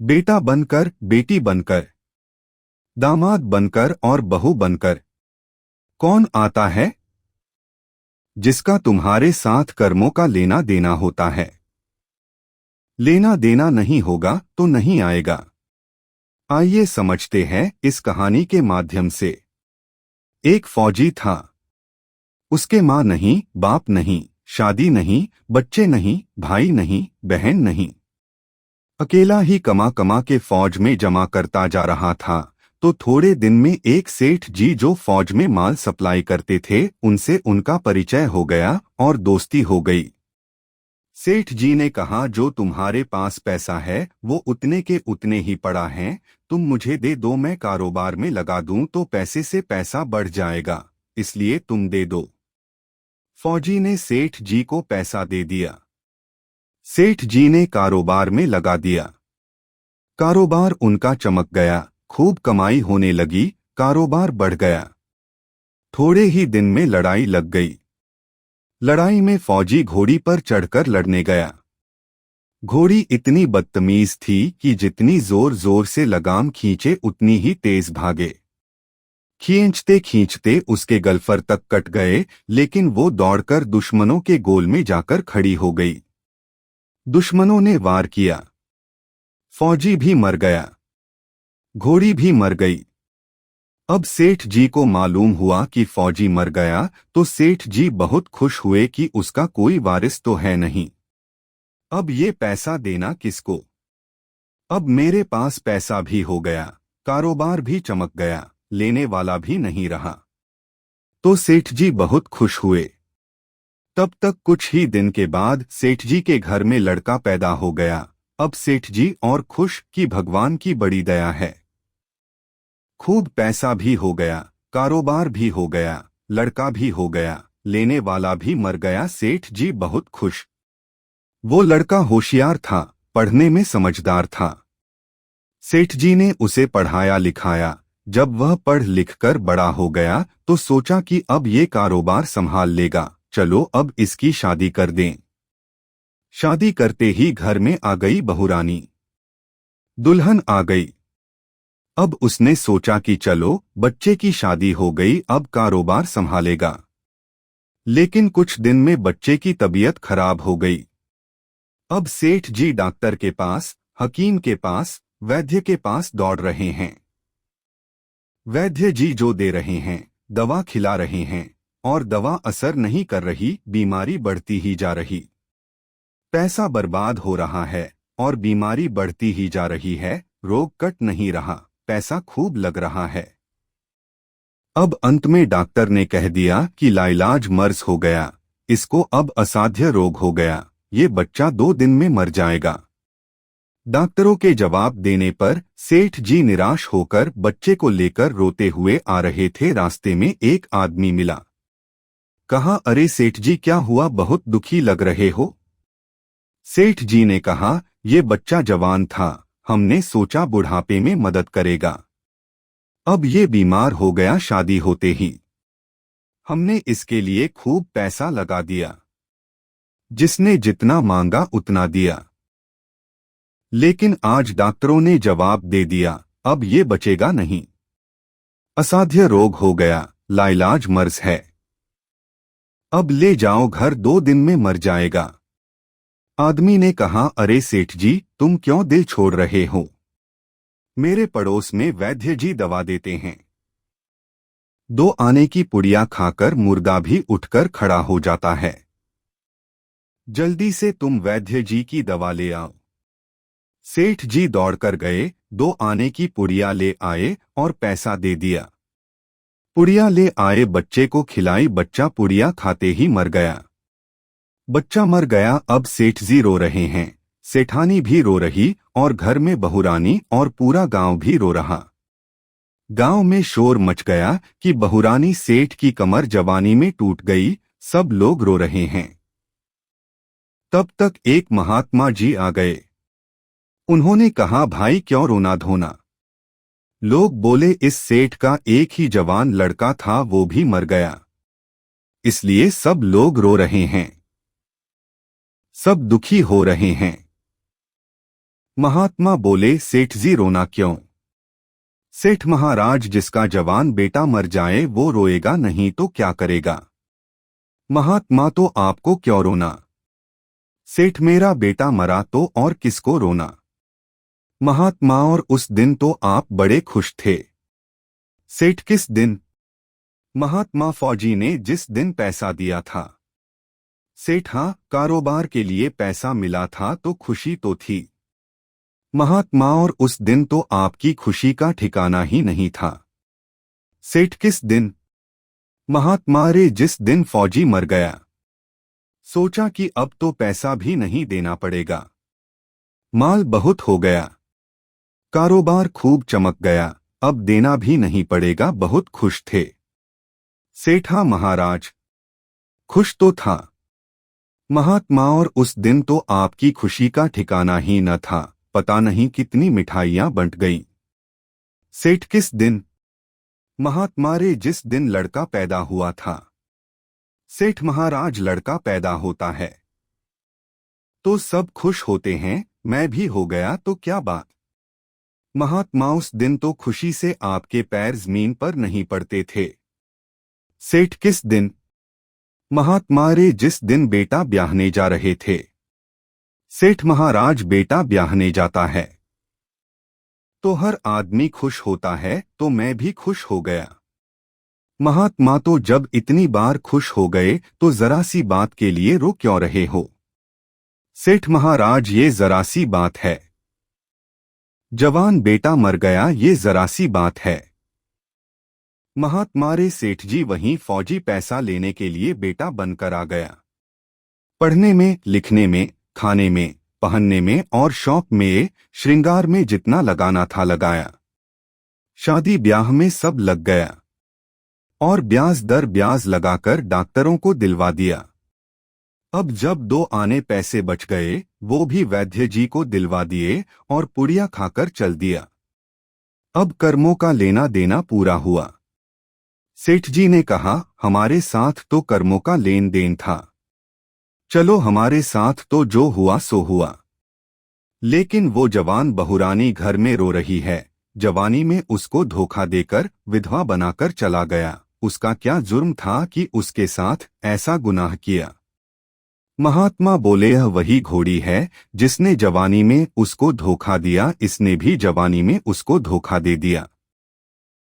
बेटा बनकर, बेटी बनकर, दामाद बनकर और बहू बनकर। कौन आता है? जिसका तुम्हारे साथ कर्मों का लेना देना होता है। लेना देना नहीं होगा तो नहीं आएगा। आइए समझते हैं इस कहानी के माध्यम से। एक फौजी था। उसके माँ नहीं, बाप नहीं, शादी नहीं, बच्चे नहीं, भाई नहीं, बहन नहीं। अकेला ही कमा कमा के फौज में जमा करता जा रहा था। तो थोड़े दिन में एक सेठ जी जो फौज में माल सप्लाई करते थे उनसे उनका परिचय हो गया और दोस्ती हो गई। सेठ जी ने कहा, जो तुम्हारे पास पैसा है वो उतने के उतने ही पड़ा है, तुम मुझे दे दो, मैं कारोबार में लगा दूं तो पैसे से पैसा बढ़ जाएगा, इसलिए तुम दे दो। फौजी ने सेठ जी को पैसा दे दिया। सेठ जी ने कारोबार में लगा दिया। कारोबार उनका चमक गया, खूब कमाई होने लगी, कारोबार बढ़ गया। थोड़े ही दिन में लड़ाई लग गई। लड़ाई में फौजी घोड़ी पर चढ़कर लड़ने गया। घोड़ी इतनी बदतमीज थी कि जितनी जोर जोर से लगाम खींचे उतनी ही तेज भागे। खींचते खींचते उसके गलफर तक कट गए, लेकिन वो दौड़कर दुश्मनों के गोल में जाकर खड़ी हो गई। दुश्मनों ने वार किया। फौजी भी मर गया, घोड़ी भी मर गई। अब सेठ जी को मालूम हुआ कि फौजी मर गया तो सेठ जी बहुत खुश हुए कि उसका कोई वारिस तो है नहीं। अब ये पैसा देना किसको? अब मेरे पास पैसा भी हो गया, कारोबार भी चमक गया, लेने वाला भी नहीं रहा। तो सेठ जी बहुत खुश हुए। तब तक कुछ ही दिन के बाद सेठ जी के घर में लड़का पैदा हो गया। अब सेठ जी और खुश कि भगवान की बड़ी दया है। खूब पैसा भी हो गया, कारोबार भी हो गया, लड़का भी हो गया, लेने वाला भी मर गया। सेठ जी बहुत खुश। वो लड़का होशियार था, पढ़ने में समझदार था। सेठ जी ने उसे पढ़ाया लिखाया। जब वह पढ़ लिखकर बड़ा हो गया तो सोचा कि अब ये कारोबार संभाल लेगा, चलो अब इसकी शादी कर दें। शादी करते ही घर में आ गई बहुरानी। दुल्हन आ गई। अब उसने सोचा कि चलो बच्चे की शादी हो गई, अब कारोबार संभालेगा। लेकिन कुछ दिन में बच्चे की तबीयत खराब हो गई। अब सेठ जी डॉक्टर के पास, हकीम के पास, वैद्य के पास दौड़ रहे हैं। वैद्य जी जो दे रहे हैं, दवा खिला रहे हैं, और दवा असर नहीं कर रही, बीमारी बढ़ती ही जा रही। पैसा बर्बाद हो रहा है और बीमारी बढ़ती ही जा रही है, रोग कट नहीं रहा, पैसा खूब लग रहा है। अब अंत में डॉक्टर ने कह दिया कि लाइलाज मर्ज हो गया, इसको अब असाध्य रोग हो गया, ये बच्चा 2 दिन में मर जाएगा। डॉक्टरों के जवाब देने पर सेठ जी निराश होकर बच्चे को लेकर रोते हुए आ रहे थे। रास्ते में एक आदमी मिला। कहा, अरे सेठ जी क्या हुआ, बहुत दुखी लग रहे हो? सेठ जी ने कहा, ये बच्चा जवान था, हमने सोचा बुढ़ापे में मदद करेगा। अब ये बीमार हो गया शादी होते ही। हमने इसके लिए खूब पैसा लगा दिया। जिसने जितना मांगा उतना दिया। लेकिन आज डॉक्टरों ने जवाब दे दिया, अब ये बचेगा नहीं। असाध्य रोग हो गया, लाइलाज मर्ज है। अब ले जाओ घर, 2 दिन में मर जाएगा। आदमी ने कहा, अरे सेठ जी तुम क्यों दिल छोड़ रहे हो? मेरे पड़ोस में वैद्य जी दवा देते हैं। 2 आने की पुड़िया खाकर मुर्गा भी उठकर खड़ा हो जाता है। जल्दी से तुम वैद्य जी की दवा ले आओ। सेठ जी दौड़कर गए, 2 आने की पुड़िया ले आए और पैसा दे दिया। पुड़िया ले आए, बच्चे को खिलाई, बच्चा पुड़िया खाते ही मर गया। बच्चा मर गया। अब सेठ जी रो रहे हैं, सेठानी भी रो रही और घर में बहुरानी और पूरा गांव भी रो रहा। गांव में शोर मच गया कि बहुरानी सेठ की कमर जवानी में टूट गई, सब लोग रो रहे हैं। तब तक एक महात्मा जी आ गए। उन्होंने कहा, भाई क्यों रोना धोना? लोग बोले, इस सेठ का एक ही जवान लड़का था, वो भी मर गया, इसलिए सब लोग रो रहे हैं, सब दुखी हो रहे हैं। महात्मा बोले, सेठ जी रोना क्यों? सेठ महाराज, जिसका जवान बेटा मर जाए वो रोएगा नहीं तो क्या करेगा? महात्मा, तो आपको क्यों रोना? सेठ, मेरा बेटा मरा तो और किसको रोना? महात्मा, और उस दिन तो आप बड़े खुश थे। सेठ, किस दिन? महात्मा, फौजी ने जिस दिन पैसा दिया था। सेठ, हाँ, कारोबार के लिए पैसा मिला था तो खुशी तो थी। महात्मा, और उस दिन तो आपकी खुशी का ठिकाना ही नहीं था। सेठ, किस दिन? महात्मा, रे जिस दिन फौजी मर गया। सोचा कि अब तो पैसा भी नहीं देना पड़ेगा, माल बहुत हो गया, कारोबार खूब चमक गया, अब देना भी नहीं पड़ेगा, बहुत खुश थे। सेठ, हाँ महाराज, खुश तो था। महात्मा, और उस दिन तो आपकी खुशी का ठिकाना ही न था, पता नहीं कितनी मिठाइयां बंट गईं। सेठ, किस दिन? महात्मा, रे जिस दिन लड़का पैदा हुआ था। सेठ महाराज, लड़का पैदा होता है तो सब खुश होते हैं, मैं भी हो गया तो क्या बात? महात्मा, उस दिन तो खुशी से आपके पैर जमीन पर नहीं पड़ते थे। सेठ, किस दिन? महात्मा, रे जिस दिन बेटा ब्याहने जा रहे थे। सेठ महाराज, बेटा ब्याहने जाता है तो हर आदमी खुश होता है, तो मैं भी खुश हो गया। महात्मा, तो जब इतनी बार खुश हो गए तो जरा सी बात के लिए रो क्यों रहे हो? सेठ महाराज, ये जरा सी बात है। जवान बेटा मर गया, ये जरा सी बात है। महात्मा, रे सेठ जी, वहीं फौजी पैसा लेने के लिए बेटा बनकर आ गया। पढ़ने में, लिखने में, खाने में, पहनने में और शौक में, श्रृंगार में जितना लगाना था लगाया। शादी ब्याह में सब लग गया और ब्याज दर ब्याज लगाकर डॉक्टरों को दिलवा दिया। अब जब 2 आने पैसे बच गए वो भी वैद्य जी को दिलवा दिए और पुड़िया खाकर चल दिया। अब कर्मों का लेना देना पूरा हुआ। सेठ जी ने कहा, हमारे साथ तो कर्मों का लेन देन था, चलो हमारे साथ तो जो हुआ सो हुआ। लेकिन वो जवान बहुरानी घर में रो रही है, जवानी में उसको धोखा देकर विधवा बनाकर चला गया, उसका क्या जुर्म था कि उसके साथ ऐसा गुनाह किया? महात्मा बोले, यह वही घोड़ी है जिसने जवानी में उसको धोखा दिया, इसने भी जवानी में उसको धोखा दे दिया।